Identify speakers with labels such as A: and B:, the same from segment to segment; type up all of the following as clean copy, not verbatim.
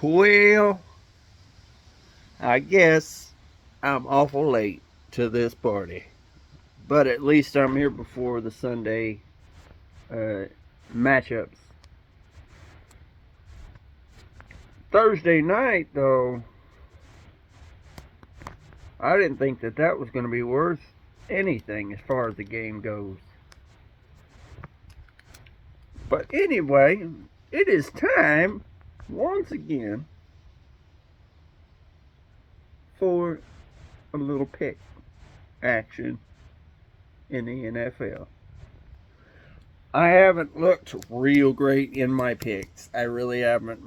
A: Well, I guess I'm awful late to this party, but at least I'm here before the Sunday uh, matchups. Thursday night, though, I didn't think that was going to be worth anything as far as the game goes. But anyway, it is time once again for a little pick action in the NFL. I haven't looked real great in my picks. I really haven't.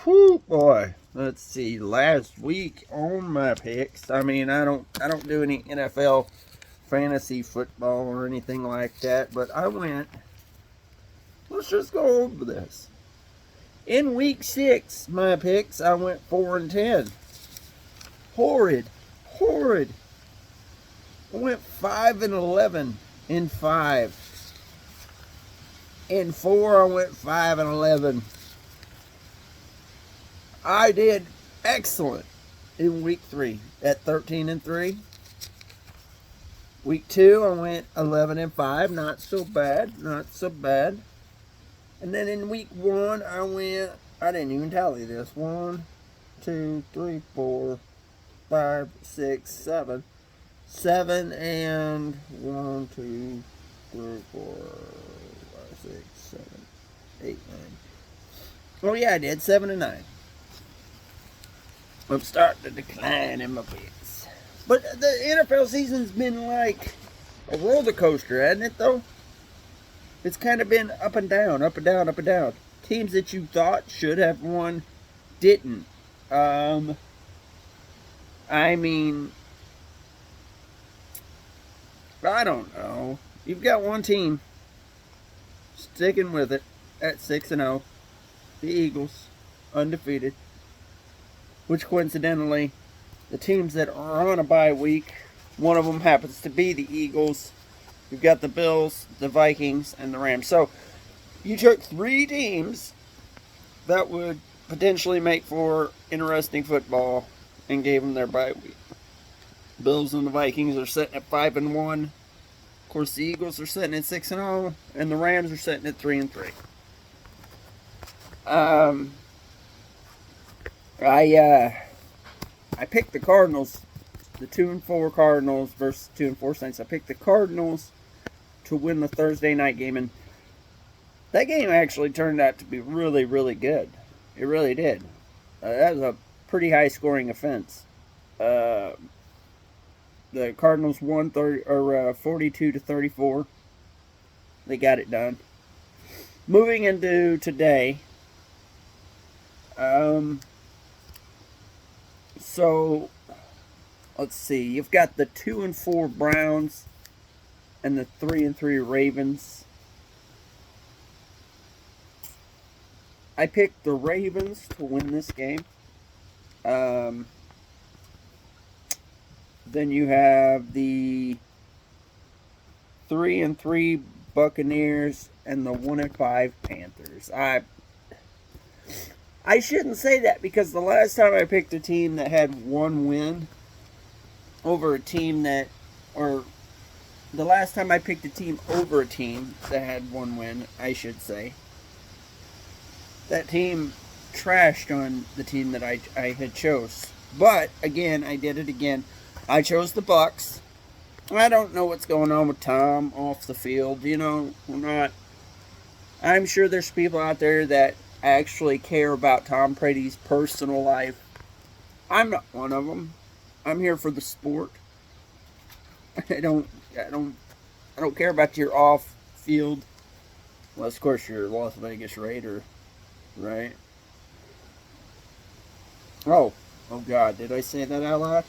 A: Whew, boy. Let's see. Last week on my picks, I don't do any NFL fantasy football or anything like that, but I went. Let's just go over this. In week 6, my picks, I went 4-10. Horrid, horrid. I went 5-11 in 5. In 4, I went 5-11. I did excellent in week 3 at 13-3. Week 2, I went 11-5. Not so bad, not so bad. And then in week 1, I didn't even tally this. 1, 2, 3, 4, 5, 6, 7. 7 and 1, 2, 3, 4, 5, 6, 7, 8, 9. Oh yeah, I did 7-9. I'm starting to decline in my picks. But the NFL season's been like a roller coaster, hasn't it though? It's kind of been up and down, up and down, up and down. Teams that you thought should have won didn't. I mean, I don't know. You've got one team sticking with it at 6-0, the Eagles, undefeated. Which coincidentally, the teams that are on a bye week, one of them happens to be the Eagles. You've got the Bills, the Vikings, and the Rams. So you took 3 teams that would potentially make for interesting football and gave them their bye week. Bills and the Vikings are sitting at 5-1. Of course, the Eagles are sitting at 6-0, and the Rams are sitting at 3-3. I picked the Cardinals, the 2-4 Cardinals versus 2-4 Saints. I picked the Cardinals to win the Thursday night game, and that game actually turned out to be really, really good. It really did. That was a pretty high scoring offense. The Cardinals won 42-34. They got it done. Moving into today, so let's see. You've got the 2-4 Browns and the 3-3 Ravens. I picked the Ravens to win this game. Then you have the 3-3 Buccaneers and the 1-5 Panthers. I shouldn't say that because the last time I picked a team that had one win over a team that, or the last time I picked a team over a team that had one win, I should say, that team trashed on the team that I had chose. But again, I did it again. I chose the Bucks. I don't know what's going on with Tom off the field. You know, I'm sure there's people out there that actually care about Tom Brady's personal life. I'm not one of them. I'm here for the sport. I don't care about your off field. Unless, of course, you're a Las Vegas Raider, right? Oh God, did I say that out loud?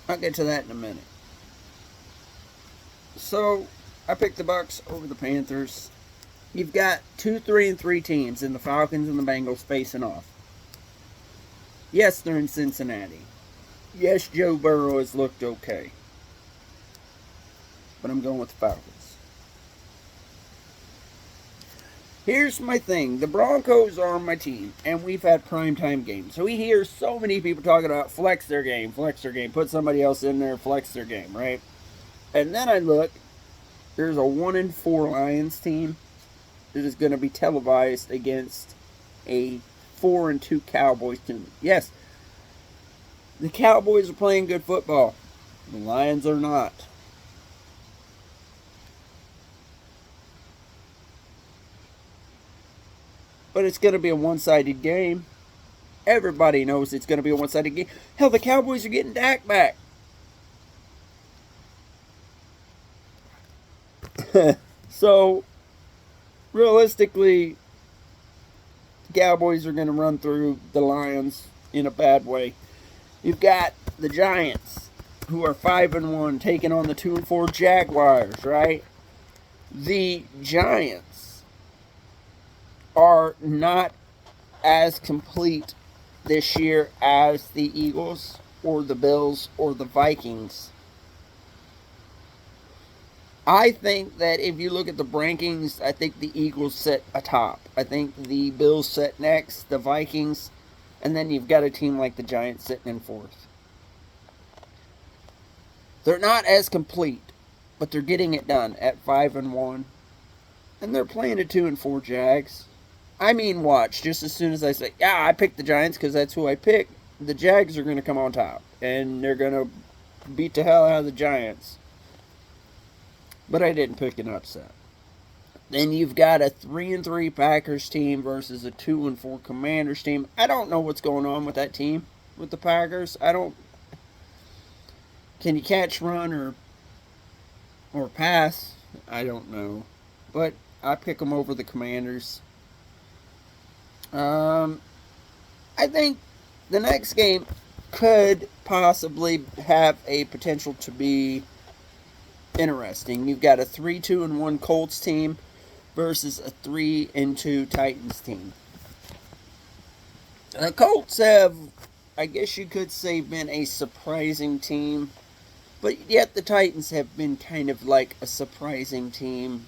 A: I'll get to that in a minute. So, I picked the Bucks over the Panthers. You've got 2, 3, and 3 teams in the Falcons and the Bengals facing off. Yes, they're in Cincinnati. Yes, Joe Burrow has looked okay. but I'm going with the Falcons. Here's my thing. The Broncos are on my team, and we've had primetime games. So we hear so many people talking about flex their game, put somebody else in there, flex their game, right? And then I look, there's a 1-4 Lions team that is going to be televised against a 4-2 Cowboys team. Yes, the Cowboys are playing good football. The Lions are not. But it's going to be a one-sided game. Everybody knows it's going to be a one-sided game. Hell, the Cowboys are getting Dak back. So, realistically, the Cowboys are going to run through the Lions in a bad way. You've got the Giants, who are 5-1, taking on the 2-4 Jaguars, right? The Giants are not as complete this year as the Eagles or the Bills or the Vikings. I think that if you look at the rankings, I think the Eagles sit atop. I think the Bills sit next, the Vikings, and then you've got a team like the Giants sitting in fourth. They're not as complete, but they're getting it done at 5-1. And they're playing a 2-4 Jags. I mean, watch, just as soon as I say, yeah, I picked the Giants because that's who I picked, the Jags are going to come on top. And they're going to beat the hell out of the Giants. But I didn't pick an upset. Then you've got a 3-3 Packers team versus a 2-4 Commanders team. I don't know what's going on with that team, with the Packers. Can you catch, run, or pass? I don't know. But I pick them over the Commanders. I think the next game could possibly have a potential to be interesting. You've got a 3-2-1 Colts team versus a 3-2 Titans team. The Colts have, I guess you could say, been a surprising team, but yet the Titans have been kind of like a surprising team.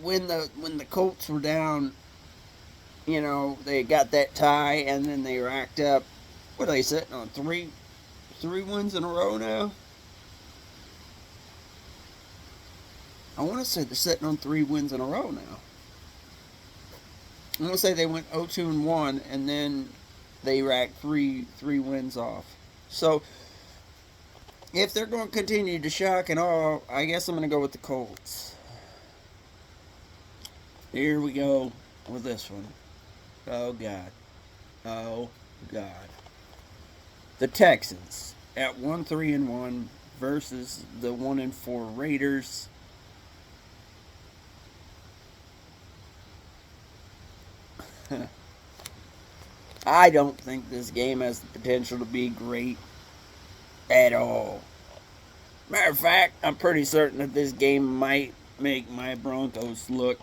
A: When the Colts were down, you know, they got that tie, and then they racked up, what are they sitting on, three wins in a row now? I want to say they're sitting on 3 wins in a row now. I want to say they went 0-2-1, and then they racked three wins off. So, if they're going to continue to shock and awe, I guess I'm going to go with the Colts. Here we go with this one. Oh, God. Oh, God. The Texans at 1-3-1 versus the 1-4 Raiders. I don't think this game has the potential to be great at all. Matter of fact, I'm pretty certain that this game might make my Broncos look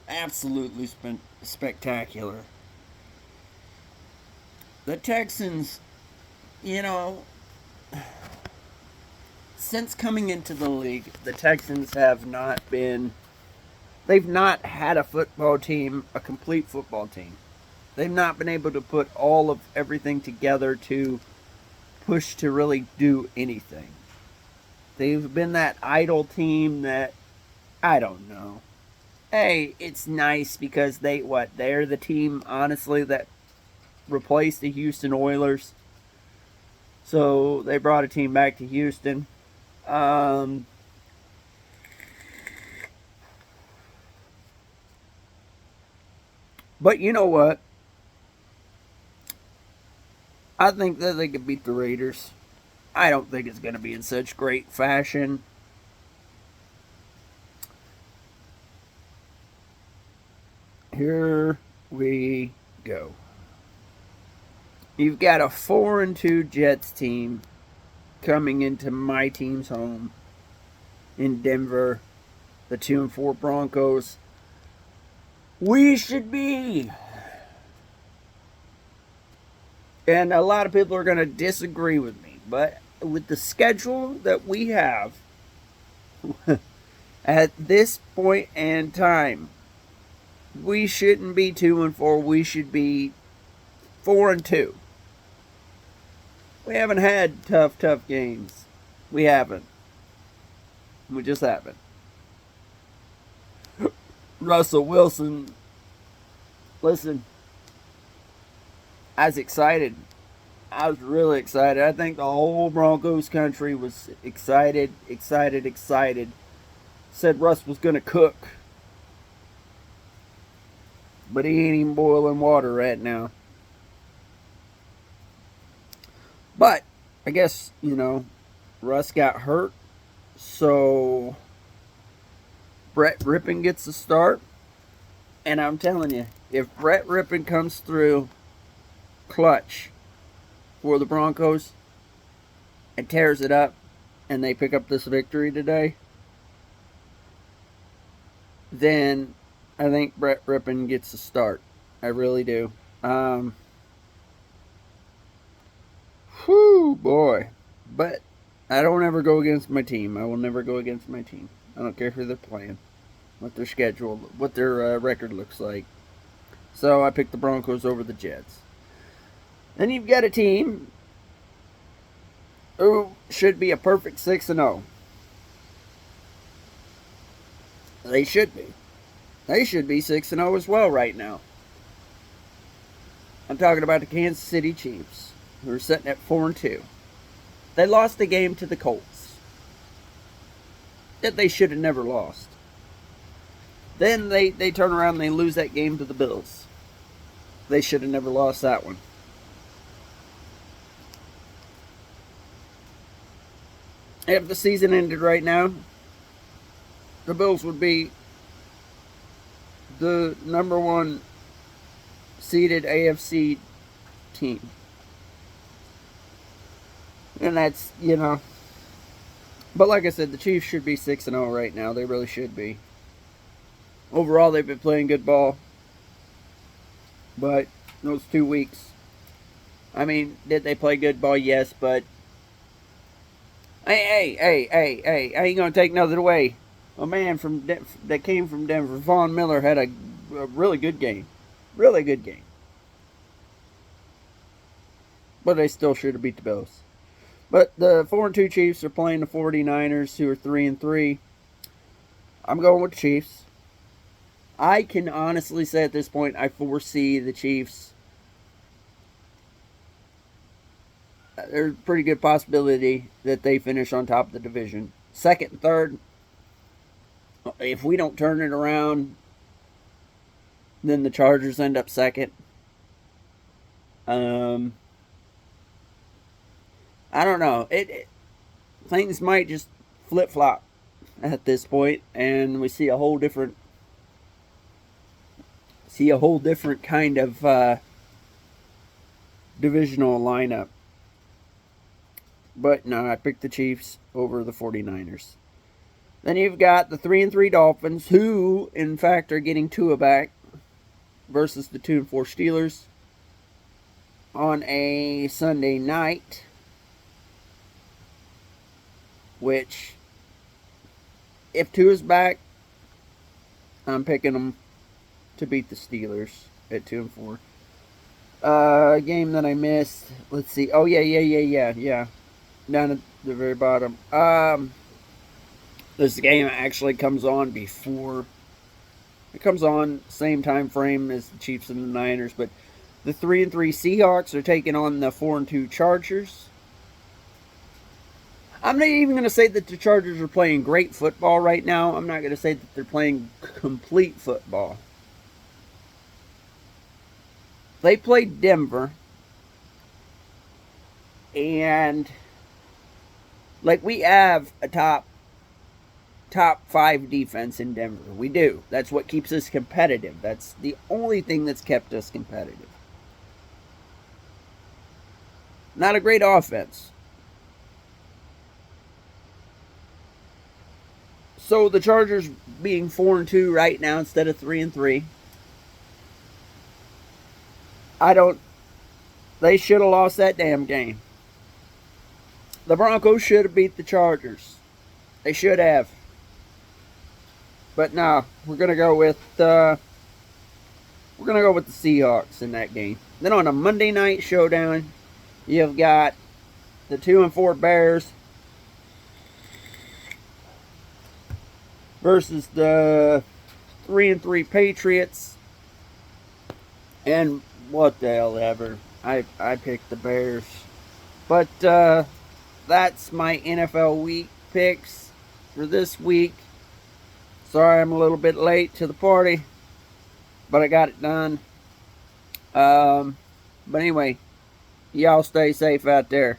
A: absolutely spectacular. The Texans, you know, since coming into the league, the Texans have not been, they've not had a football team, a complete football team. They've not been able to put all of everything together to push to really do anything. They've been that idle team that, I don't know. Hey, it's nice because they're the team, honestly, that replaced the Houston Oilers. So they brought a team back to Houston. But you know what? I think that they could beat the Raiders. I don't think it's going to be in such great fashion. Here we go. You've got a 4-2 Jets team coming into my team's home in Denver. The 2-4 Broncos. We should be. And a lot of people are going to disagree with me, but with the schedule that we have at this point in time, we shouldn't be 2-4. We should be 4-2. We haven't had tough games. We haven't. We just haven't. Russell Wilson, listen, I was excited. I was really excited. I think the whole Broncos country was excited. Said Russ was going to cook. But he ain't even boiling water right now. But, I guess, Russ got hurt. So, Brett Rippon gets the start. And I'm telling you, if Brett Rippon comes through clutch for the Broncos and tears it up and they pick up this victory today, then I think Brett Rippon gets the start. I really do. Whew, boy. But I don't ever go against my team. I will never go against my team. I don't care who they're playing, what their schedule, what their record looks like. So I picked the Broncos over the Jets. Then you've got a team who should be a perfect 6-0. They should be. They should be 6-0 as well right now. I'm talking about the Kansas City Chiefs, who are sitting at 4-2. They lost the game to the Colts that they should have never lost. Then they turn around and they lose that game to the Bills. They should have never lost that one. If the season ended right now, the Bills would be the number one seeded AFC team. And that's, But like I said, the Chiefs should be 6-0 right now. They really should be. Overall, they've been playing good ball. But those 2 weeks, did they play good ball? Yes, but hey, I ain't going to take nothing away. A man that came from Denver, Von Miller, had a really good game. Really good game. But they still should have beat the Bills. But the 4-2 Chiefs are playing the 49ers, who are 3-3. I'm going with the Chiefs. I can honestly say at this point, I foresee the Chiefs. There's a pretty good possibility that they finish on top of the division. Second and third, if we don't turn it around, then the Chargers end up second. I don't know. Things might just flip-flop at this point, and we see a whole different kind of divisional lineup. But no, I picked the Chiefs over the 49ers. Then you've got the 3-3 Dolphins, who, in fact, are getting Tua back, versus the 2-4 Steelers on a Sunday night. Which, if Tua's back, I'm picking them to beat the Steelers at 2-4. Game that I missed. Let's see. Oh, yeah. Down at the very bottom. This game actually comes on before. It comes on same time frame as the Chiefs and the Niners, but the 3-3 Seahawks are taking on the 4-2 Chargers. I'm not even going to say that the Chargers are playing great football right now. I'm not going to say that they're playing complete football. They played Denver. And we have a top 5 defense in Denver. We do. That's what keeps us competitive. That's the only thing that's kept us competitive. Not a great offense. So the Chargers being 4-2 right now instead of 3-3. They should have lost that damn game. The Broncos should have beat the Chargers. They should have. But no, we're gonna go with the Seahawks in that game. Then on a Monday night showdown, you've got the 2-4 Bears versus the 3-3 Patriots. And what the hell ever. I picked the Bears. But that's my NFL week picks for this week. Sorry I'm a little bit late to the party, but I got it done. But anyway, y'all stay safe out there.